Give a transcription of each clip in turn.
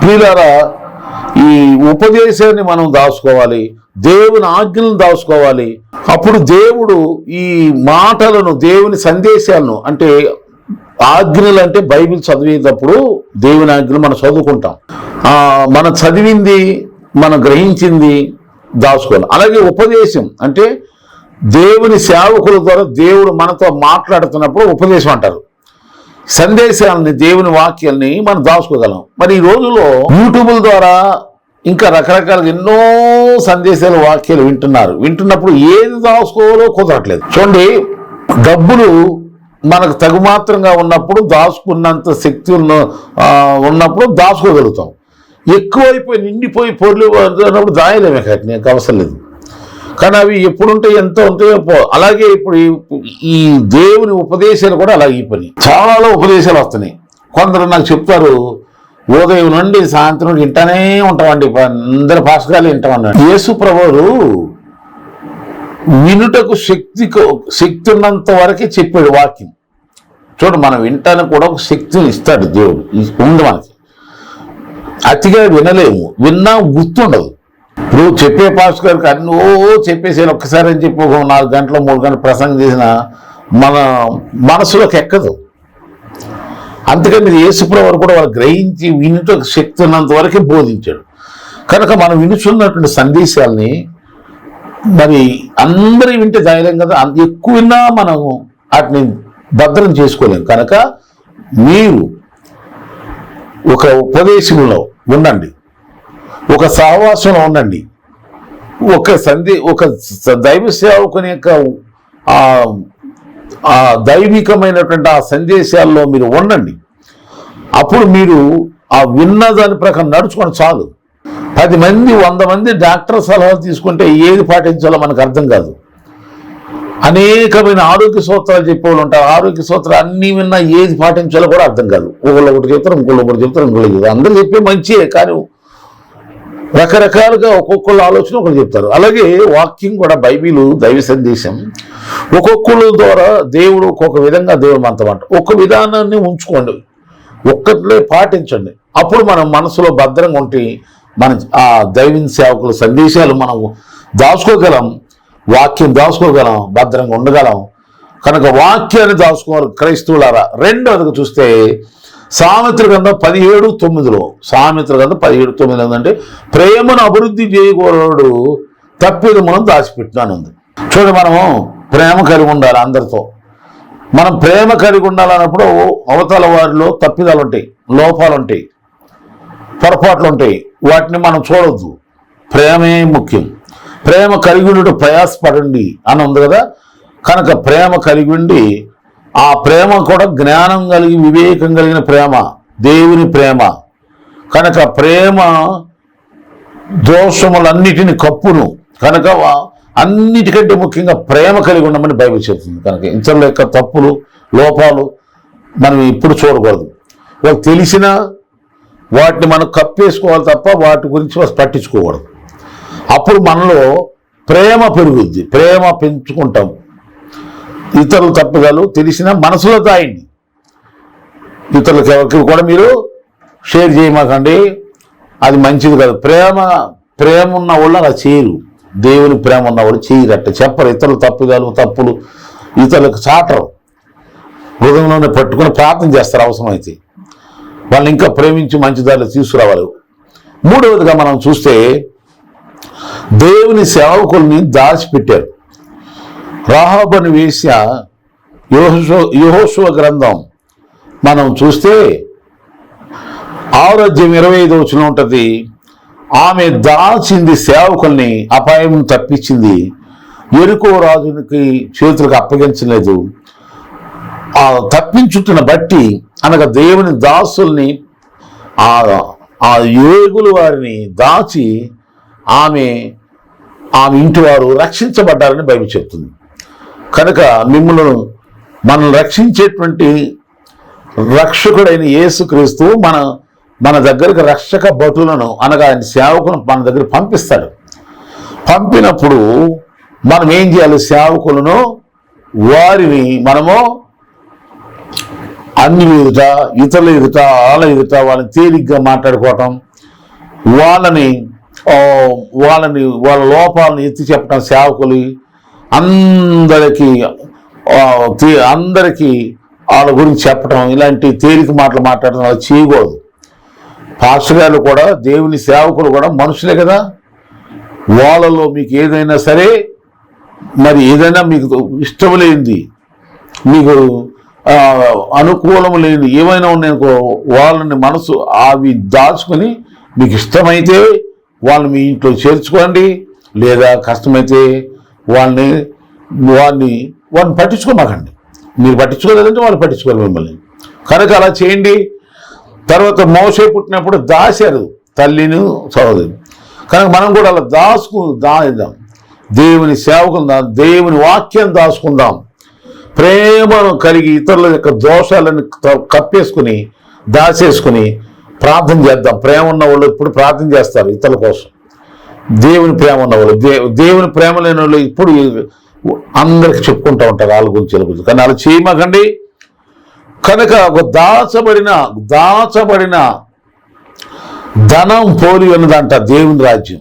ప్రియులారా, ఈ ఉపదేశాన్ని మనం దాచుకోవాలి, దేవుని ఆజ్ఞలను దాచుకోవాలి. అప్పుడు దేవుడు ఈ మాటలను, దేవుని సందేశాలను, అంటే ఆజ్ఞలు అంటే బైబిల్ చదివేటప్పుడు దేవుని ఆజ్ఞలు మనం చదువుకుంటాం. మనం చదివింది, మనం గ్రహించింది దాచుకోవాలి. అలాగే ఉపదేశం అంటే దేవుని సేవకుల ద్వారా దేవుడు మనతో మాట్లాడుతున్నప్పుడు ఉపదేశం అంటారు. సందేశాలని, దేవుని వాక్యాలని మనం దాచుకోగలం. మరి ఈ రోజుల్లో యూట్యూబ్ల ద్వారా ఇంకా రకరకాల ఎన్నో సందేశాలు, వాక్యాలు వింటున్నప్పుడు ఏది దాచుకోవాలో కుదరట్లేదు. చూడండి, డబ్బులు మనకు తగుమాత్రంగా ఉన్నప్పుడు, దాచుకున్నంత శక్తి ఉన్నప్పుడు దాచుకోగలుగుతాం. ఎక్కువైపోయి నిండిపోయి పొర్లు అన్నప్పుడు దాయలేమే, నీకు అవసరం లేదు. కానీ అవి ఎప్పుడుంటాయి, ఎంత ఉంటాయో. అలాగే ఇప్పుడు ఈ దేవుని ఉపదేశాలు కూడా అలాగే ఈ పని. చాలా ఉపదేశాలు వస్తున్నాయి. కొందరు నాకు చెప్తారు, ఉదయం నుండి సాయంత్రం వింటానే ఉంటామండి, అందరి పాఠశాలలు వింటామన్నాడు. యేసు ప్రభువు వినుటకు శక్తి ఉన్నంత వరకే చెప్పాడు వాక్యం. చూడు, మనం వింటానికి కూడా ఒక శక్తిని ఇస్తాడు దేవుడు, ఉంది మనకి. అతిగా వినలేము, విన్నా గుర్తుండదు. ఇప్పుడు చెప్పే పాస్టర్ గారికి అన్నో చెప్పేసాను ఒక్కసారి అని చెప్పి ఒక 4 గంటలు 3 గంటలు ప్రసంగం చేసిన మన మనసులోకి ఎక్కదు. అందుకని యేసుప్రభువు కూడా వాళ్ళు గ్రహించి వినుటకు శక్తి ఉన్నంత వరకే బోధించాడు. కనుక మనం వినుచున్నటువంటి సందేశాలని మరి అందరూ వింటే ధైర్యం కదా, ఎక్కువ విన్నా మనం వాటిని భద్రం చేసుకోలేం. కనుక మీరు ఒక ఉపదేశంలో ఉండండి, ఒక సహవాసంలో ఉండండి, ఒక దైవ సేవకుని యొక్క దైవికమైనటువంటి ఆ సందేశాల్లో మీరు ఉండండి. అప్పుడు మీరు ఆ విన్న దాని ప్రకారం నడుచుకొని చాలు. 10 మంది 100 మంది డాక్టర్ సలహాలు తీసుకుంటే ఏది పాటించాలో మనకు అర్థం కాదు. అనేకమైన ఆరోగ్య సూత్రాలు చెప్పేవాళ్ళు ఉంటారు. ఆరోగ్య సూత్రాలు అన్నీ విన్నా ఏది పాటించాలో కూడా అర్థం కాదు. ఒకళ్ళు ఒకటి చెప్తారు, ఇంకోళ్ళు ఒకటి చెప్తారు, ఇంకోళ్ళు చెప్తారు. అందరూ చెప్పే మంచియే, కానీ రకరకాలుగా ఒక్కొక్కళ్ళ ఆలోచన ఒకరు చెప్తారు. అలాగే వాక్యం కూడా, బైబిల్ దైవ సందేశం ఒక్కొక్కళ్ళ ద్వారా దేవుడు ఒక్కొక్క విధంగా దేవుడు మనతోమాట. ఒక్క విధానాన్ని ఉంచుకోండి, ఒక్కట్లే పాటించండి. అప్పుడు మనం మనసులో భద్రంగా ఉంటే మన ఆ దైవ సేవకుల సందేశాలు మనం దాచుకోగలం, వాక్యం దాచుకోగలం, భద్రంగా ఉండగలం. కనుక వాక్యాన్ని దాచుకోవాలి క్రైస్తవులారా. రెండవదిగా చూస్తే సామెతల గ్రంథం 17:9 సామెతల గ్రంథం 17:9 ఏంటంటే, ప్రేమను అభివృద్ధి చేయకూడదు, తప్పిదములను దాచిపెట్టినాను ఉంది. చూడండి, మనము ప్రేమ కలిగి ఉండాలి అందరితో. మనం ప్రేమ కలిగి ఉండాలన్నప్పుడు అవతల వారిలో తప్పిదాలు ఉంటాయి, లోపాలు ఉంటాయి, పొరపాట్లు ఉంటాయి. వాటిని మనం చూడొద్దు. ప్రేమే ముఖ్యం. ప్రేమ కలిగి ఉండి ప్రయాసపడండి అని ఉంది కదా. కనుక ప్రేమ కలిగి ఉండి, ఆ ప్రేమ కూడా జ్ఞానం కలిగి వివేకం కలిగిన ప్రేమ, దేవుని ప్రేమ. కనుక ప్రేమ దోషములన్నిటిని కప్పును. కనుక అన్నిటికంటే ముఖ్యంగా ప్రేమ కలిగి ఉండమని బైబిల్ చెప్తుంది. కనుక ఇతరుల యొక్క తప్పులు, లోపాలు మనం ఇప్పుడు చూడకూడదు. వాళ్ళకి తెలిసినా వాటిని మనం కప్పేసుకోవాలి తప్ప వాటి గురించి పట్టించుకోకూడదు. అప్పుడు మనలో ప్రేమ పెరుగుద్ది, ప్రేమ పెంచుకుంటాం. ఇతరుల తప్పుగాలు తెలిసిన మనసులో దాయండి. ఇతరులకు ఎవరికి కూడా మీరు షేర్ చేయమాకండి, అది మంచిది కాదు. ప్రేమ ఉన్న వాళ్ళు అలా చేయరు. దేవుని ప్రేమ ఉన్నవాళ్ళు చేయరట్ట, చెప్పరు. ఇతరుల తప్పులు ఇతరులకు చాటరు, హృదయంలోనే పట్టుకుని ప్రార్థన చేస్తారు. అవసరమైతే వాళ్ళని ఇంకా ప్రేమించి మంచి దారిలో తీసుకురావాలి. మూడవదిగా మనం చూస్తే దేవుని సేవకుల్ని దాచిపెట్టారు. రాహాబు అనే వేశ్య, యెహోషువ గ్రంథం మనం చూస్తే 6:25 ఉంటుంది. ఆమె దాచింది సేవకుల్ని, అపాయం తప్పించింది, యెరికో రాజునికి చేతులకు అప్పగించలేదు. ఆ తప్పించుతున్న బట్టి అనగా దేవుని దాసుల్ని, ఆ యోగులు వారిని దాచి ఆమె ఇంటి వారు రక్షించబడ్డారని బైబిల్ చెప్తుంది. కనుక మనల్ని రక్షించేటువంటి రక్షకుడైన యేసుక్రీస్తు మన దగ్గరకు రక్షక భటులను అనగా ఆయన సేవకులను మన దగ్గర పంపిస్తాడు. పంపినప్పుడు మనం ఏం చేయాలి? సేవకులను వారిని మనము అన్ని ఎదుట, ఇతరుల ఎదుట, వాళ్ళ ఎదుట వాళ్ళని తేలిగ్గా మాట్లాడుకోవటం, వాళ్ళని వాళ్ళ లోపాలను ఎత్తి చెప్పడం సేవకులు అందరికీ వాళ్ళ గురించి చెప్పడం, ఇలాంటి తేలిక మాటలు మాట్లాడడం అలా చేయకూడదు. పాస్టర్ గారు కూడా, దేవుని సేవకులు కూడా మనుషులే కదా. వాళ్ళలో మీకు ఏదైనా సరే, మరి ఏదైనా మీకు ఇష్టం లేనిది, మీకు అనుకూలం లేని ఏమైనా ఉన్నాయనుకో, వాళ్ళని మనసు అవి దాచుకొని మీకు ఇష్టమైతే వాళ్ళని మీ ఇంట్లో చేర్చుకోండి, లేదా కష్టమైతే వాళ్ళని పట్టించుకోమాకండి. మీరు పట్టించుకోలేదంటే వాళ్ళు పట్టించుకోవాలి మిమ్మల్ని. కనుక అలా చేయండి. తర్వాత మోషే పుట్టినప్పుడు దాశారు తల్లిని సహోదరు. కనుక మనం కూడా అలా దాయిద్దాం. దేవుని సేవకులు దేవుని వాక్యం దాచుకుందాం. ప్రేమను కలిగి ఇతరుల యొక్క దోషాలను కప్పేసుకుని దాచేసుకుని ప్రార్థన చేద్దాం. ప్రేమ ఉన్న వాళ్ళు ఇప్పుడు ప్రార్థన చేస్తారు ఇతరుల కోసం. దేవుని ప్రేమ ఉన్నవాళ్ళు, దేవుని ప్రేమ లేని వాళ్ళు ఇప్పుడు అందరికి చెప్పుకుంటూ ఉంటారు వాళ్ళ గురించి. కానీ అలా చేయమాకండి. కనుక ఒక దాచబడిన ధనం పోలి ఉన్నదంట దేవుని రాజ్యం.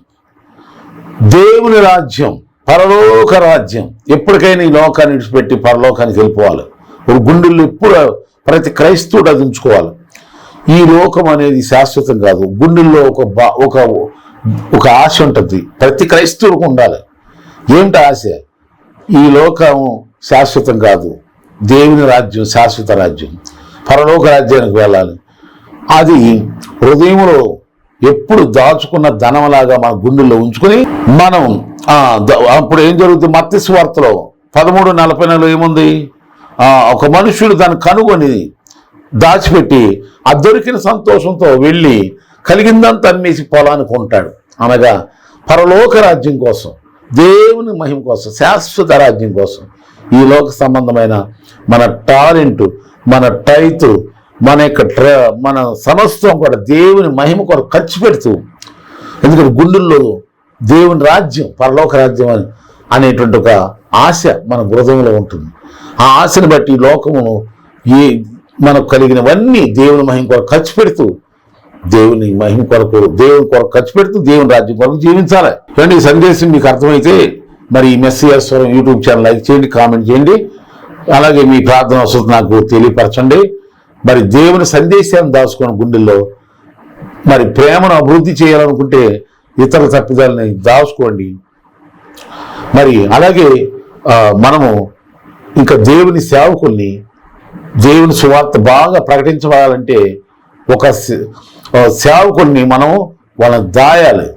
దేవుని రాజ్యం పరలోక రాజ్యం. ఎప్పటికైనా ఈ లోకాన్ని విడిచిపెట్టి పరలోకానికి వెళ్ళిపోవాలి. ఒక గుండెల్లో ఎప్పుడు ప్రతి క్రైస్తవుడు అది ఉంచుకోవాలి. ఈ లోకం అనేది శాశ్వతం కాదు. గుండెల్లో ఒక ఆశ ఉంటుంది, ప్రతి క్రైస్తవుడికి ఉండాలి. ఏమిటి ఆశ? ఈ లోకం శాశ్వతం కాదు, దేవుని రాజ్యం శాశ్వత రాజ్యం, పరలోక రాజ్యానికి వెళ్ళాలి. అది హృదయంలో ఎప్పుడు దాచుకున్న ధనంలాగా మన గుండెల్లో ఉంచుకుని మనం అప్పుడు ఏం జరుగుతుంది? మత్తయి సువార్తలో 13:44 ఏముంది? ఒక మనుష్యుడు దాన్ని కనుగొని దాచిపెట్టి ఆ దొరికిన సంతోషంతో వెళ్ళి కలిగిందంతా అమ్మేసి పొలానికి ఉంటాడు. అనగా పరలోక రాజ్యం కోసం, దేవుని మహిమ కోసం, శాశ్వత రాజ్యం కోసం. ఈ లోక సంబంధమైన మన టాలెంట్, మన టైతు, మన సమస్తం కూడా దేవుని మహిమ కొరకు ఖర్చు పెడుతూ, ఎందుకంటే గుండెల్లో దేవుని రాజ్యం, పరలోక రాజ్యం అనేటువంటి ఒక ఆశ మన హృదయంలో ఉంటుంది. ఆ ఆశను బట్టి ఈ లోకమును మనకు కలిగినవన్నీ దేవుని మహిమ కొరకు ఖర్చు పెడుతూ, దేవుని మహిమ కొరకు దేవుని కొరకు ఖర్చు పెడుతూ దేవుని రాజ్యం కొరకు జీవించాలి. ఈ సందేశం మీకు అర్థమైతే మరి ఈ మెస్సియస్ స్వరం యూట్యూబ్ ఛానల్ లైక్ చేయండి, కామెంట్ చేయండి. అలాగే మీ ప్రార్థన వస్తుంది నాకు తెలియపరచండి. మరి దేవుని సందేశాన్ని దాచుకున్న గుండెల్లో మరి ప్రేమను అభివృద్ధి చేయాలనుకుంటే ఇతర తప్పిదాలని దాచుకోండి. మరి అలాగే మనము ఇంకా దేవుని సేవకుల్ని, దేవుని సువార్త బాగా ప్రకటించబడాలంటే ఒక సేవకుల్ని మనం వాళ్ళని దాయాలి.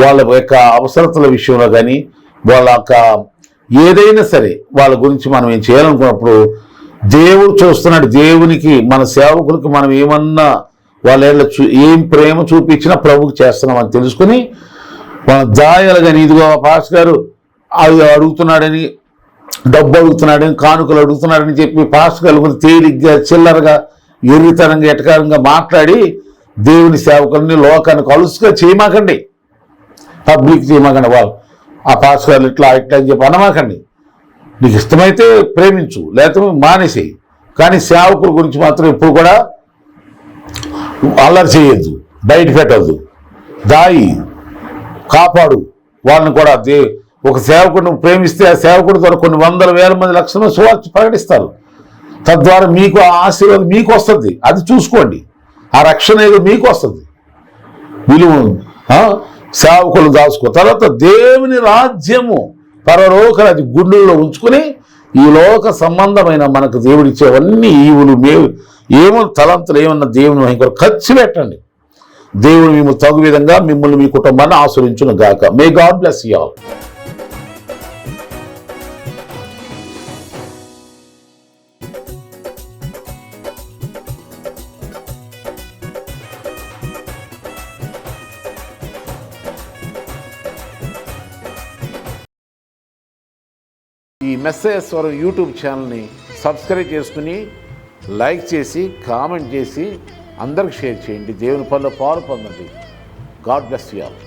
వాళ్ళ యొక్క అవసరతల విషయంలో కానీ, వాళ్ళ యొక్క ఏదైనా సరే వాళ్ళ గురించి మనం ఏం చేయాలనుకున్నప్పుడు దేవుడు చూస్తున్నాడు. దేవునికి మన సేవకులకి మనం ఏమన్నా వాళ్ళ ఏం ప్రేమ చూపించినా ప్రభుకి చేస్తున్నామని తెలుసుకుని మనం దాయాలి. కానీ ఇదిగో పాస్టర్ గారు అది అడుగుతున్నాడని, డబ్బు అడుగుతున్నాడని, కానుకలు అడుగుతున్నాడని చెప్పి పాస్టర్ గారు గురించి తేలిగ్గా చిల్లరగా ఎర్రితనంగా ఎటకారంగా మాట్లాడి దేవుని సేవకుల్ని లోకానికి అలుసుగా చేయమాకండి, పబ్లిక్ చేయమాకండి. వాళ్ళు ఆ పాస్టర్ గారు ఇట్లా అని చెప్పి అనమాకండి. నీకు ఇష్టమైతే ప్రేమించు, లేకపోతే మానేసేయి. కానీ సేవకుల గురించి మాత్రం ఎప్పుడు కూడా అల్లరి చేయొద్దు, బయట పెట్టద్దు, దాయి కాపాడు. వాళ్ళని కూడా ఒక సేవకుడిని ప్రేమిస్తే ఆ సేవకుడి ద్వారా కొన్ని వందల వేల మంది లక్షల సువార్త ప్రకటిస్తారు. తద్వారా మీకు ఆ ఆశీర్వాదం మీకు వస్తుంది. అది చూసుకోండి. ఆ రక్షణ ఏదో మీకు వస్తుంది. విలువ సేవకులు దాచుకో. తర్వాత దేవుని రాజ్యము పరలోక రాజ్యం గుండెల్లో ఉంచుకుని ఈ లోక సంబంధమైన మనకు దేవుడిచ్చేవన్నీ ఈవులు ఏమో తలంతులు ఏమన్నా దేవుని మహిమ ఖర్చు పెట్టండి. దేవుడు మిమ్మల్ని తగు విధంగా మిమ్మల్ని మీ కుటుంబాన్ని ఆశ్రయించును గాక. May God bless you all. ఈ మెస్సేజ్ స్వరం యూట్యూబ్ ఛానల్ని సబ్స్క్రైబ్ చేసుకుని లైక్ చేసి కామెంట్ చేసి అందరికి షేర్ చేయండి. దేవుని పనిలో పాలు పొందండి. God bless you all.